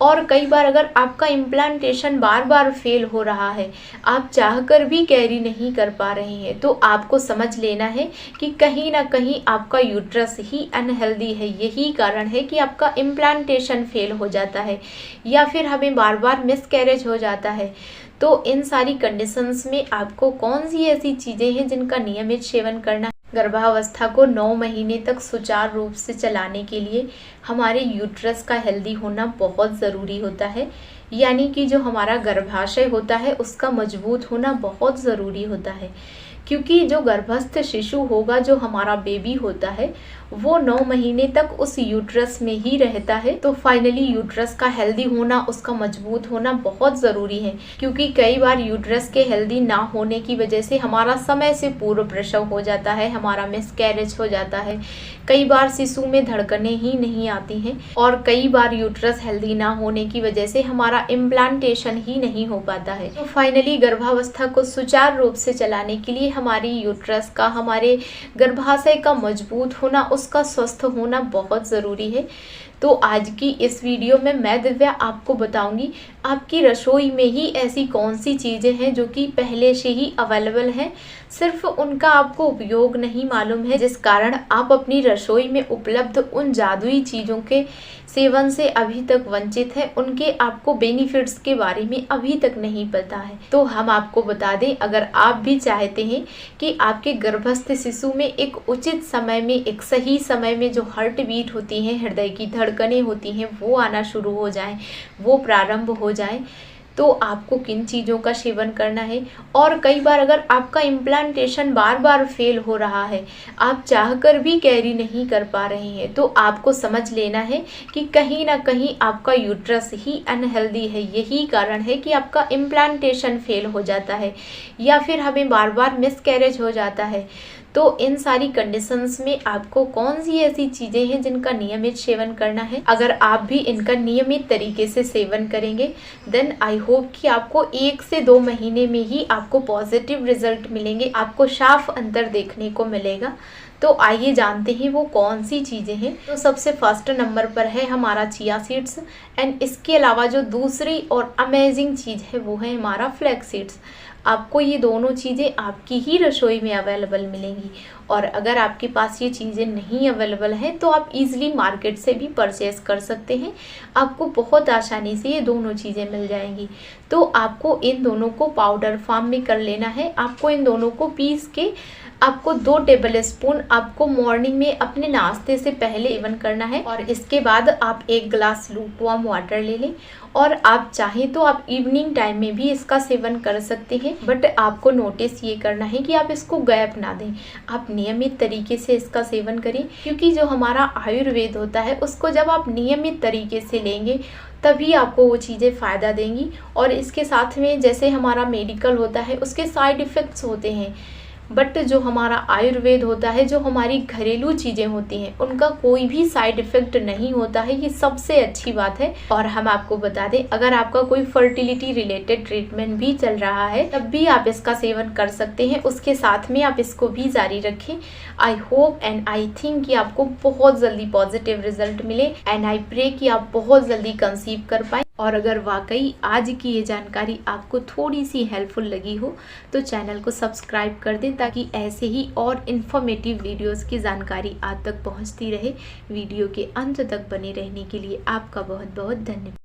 और कई बार अगर आपका इम्प्लांटेशन बार बार फेल हो रहा है, आप चाहकर भी कैरी नहीं कर पा रहे हैं, तो आपको समझ लेना है कि कहीं ना कहीं आपका यूट्रस ही अनहेल्दी है। यही कारण है कि आपका इम्प्लांटेशन फेल हो जाता है या फिर हमें बार बार मिसकैरेज हो जाता है। तो इन सारी कंडीशंस में आपको कौन सी ऐसी चीज़ें हैं जिनका नियमित सेवन करना है। गर्भावस्था को 9 महीने तक सुचारू रूप से चलाने के लिए हमारे यूट्रस का हेल्दी होना बहुत ज़रूरी होता है, यानी कि जो हमारा गर्भाशय होता है उसका मजबूत होना बहुत ज़रूरी होता है। क्योंकि जो गर्भस्थ शिशु होगा, जो हमारा बेबी होता है, वो 9 महीने तक उस यूट्रस में ही रहता है। तो फाइनली यूट्रस का हेल्दी होना, उसका मजबूत होना बहुत ज़रूरी है। क्योंकि कई बार यूट्रस के हेल्दी ना होने की वजह से हमारा समय से पूर्व प्रसव हो जाता है, हमारा मिसकैरेज हो जाता है। कई बार शिशु में धड़कनें ही नहीं आती हैं और कई बार यूट्रस हेल्दी ना होने की वजह से हमारा इम्प्लांटेशन ही नहीं हो पाता है। तो फाइनली गर्भावस्था को सुचारू रूप से चलाने के लिए हमारी यूट्रस का, हमारे गर्भाशय का मजबूत होना, उसका स्वस्थ होना बहुत ज़रूरी है। तो आज की इस वीडियो में मैं दिव्या आपको बताऊंगी आपकी रसोई में ही ऐसी कौन सी चीज़ें हैं जो कि पहले से ही अवेलेबल हैं, सिर्फ उनका आपको उपयोग नहीं मालूम है, जिस कारण आप अपनी रसोई में उपलब्ध उन जादुई चीज़ों के सेवन से अभी तक वंचित हैं, उनके आपको बेनिफिट्स के बारे में अभी तक नहीं पता है। तो हम आपको बता दें, अगर आप भी चाहते हैं कि आपके गर्भस्थ शिशु में एक उचित समय में, एक सही समय में जो हार्ट बीट होती है, हृदय की धड़कनें होती हैं, वो आना शुरू हो जाएं, वो प्रारंभ हो जाएं, तो आपको किन चीज़ों का सेवन करना है। और कई बार अगर आपका इम्प्लांटेशन बार बार फेल हो रहा है, आप चाहकर भी कैरी नहीं कर पा रहे हैं, तो आपको समझ लेना है कि कहीं ना कहीं आपका यूट्रस ही अनहेल्दी है। यही कारण है कि आपका इम्प्लांटेशन फेल हो जाता है या फिर हमें बार बार मिसकैरेज हो जाता है। तो इन सारी कंडीशंस में आपको कौन सी ऐसी चीज़ें हैं जिनका नियमित सेवन करना है। अगर आप भी इनका नियमित तरीके से सेवन करेंगे, देन आई होप कि आपको 1 से 2 महीने में ही आपको पॉजिटिव रिजल्ट मिलेंगे, आपको साफ अंतर देखने को मिलेगा। तो आइए जानते हैं वो कौन सी चीज़ें हैं। तो सबसे फर्स्ट नंबर पर है हमारा चिया सीड्स, एंड इसके अलावा जो दूसरी और अमेजिंग चीज़ है वो है हमारा फ्लैक्स सीड्स। आपको ये दोनों चीज़ें आपकी ही रसोई में अवेलेबल मिलेंगी, और अगर आपके पास ये चीज़ें नहीं अवेलेबल हैं तो आप इजीली मार्केट से भी परचेस कर सकते हैं। आपको बहुत आसानी से ये दोनों चीज़ें मिल जाएंगी। तो आपको इन दोनों को पाउडर फॉर्म में कर लेना है। आपको इन दोनों को पीस के आपको 2 टेबल स्पून आपको मॉर्निंग में अपने नाश्ते से पहले सेवन करना है, और इसके बाद आप 1 ग्लास लूकवार्म वाटर ले लें। और आप चाहें तो आप इवनिंग टाइम में भी इसका सेवन कर सकते हैं, बट आपको नोटिस ये करना है कि आप इसको गैप ना दें, आप नियमित तरीके से इसका सेवन करें। क्योंकि जो हमारा आयुर्वेद होता है उसको जब आप नियमित तरीके से लेंगे तभी आपको वो चीज़ें फ़ायदा देंगी। और इसके साथ में जैसे हमारा मेडिकल होता है उसके साइड इफ़ेक्ट्स होते हैं, बट जो हमारा आयुर्वेद होता है, जो हमारी घरेलू चीज़ें होती हैं, उनका कोई भी साइड इफ़ेक्ट नहीं होता है। ये सबसे अच्छी बात है। और हम आपको बता दें, अगर आपका कोई फर्टिलिटी रिलेटेड ट्रीटमेंट भी चल रहा है तब भी आप इसका सेवन कर सकते हैं, उसके साथ में आप इसको भी जारी रखें। I hope and I think कि आपको बहुत जल्दी पॉजिटिव रिजल्ट मिले, एंड आई प्रे कि आप बहुत जल्दी कंसीव कर पाएँ। और अगर वाकई आज की ये जानकारी आपको थोड़ी सी हेल्पफुल लगी हो तो चैनल को सब्सक्राइब कर दें, ताकि ऐसे ही और इन्फॉर्मेटिव वीडियोस की जानकारी आप तक पहुंचती रहे। वीडियो के अंत तक बने रहने के लिए आपका बहुत बहुत धन्यवाद।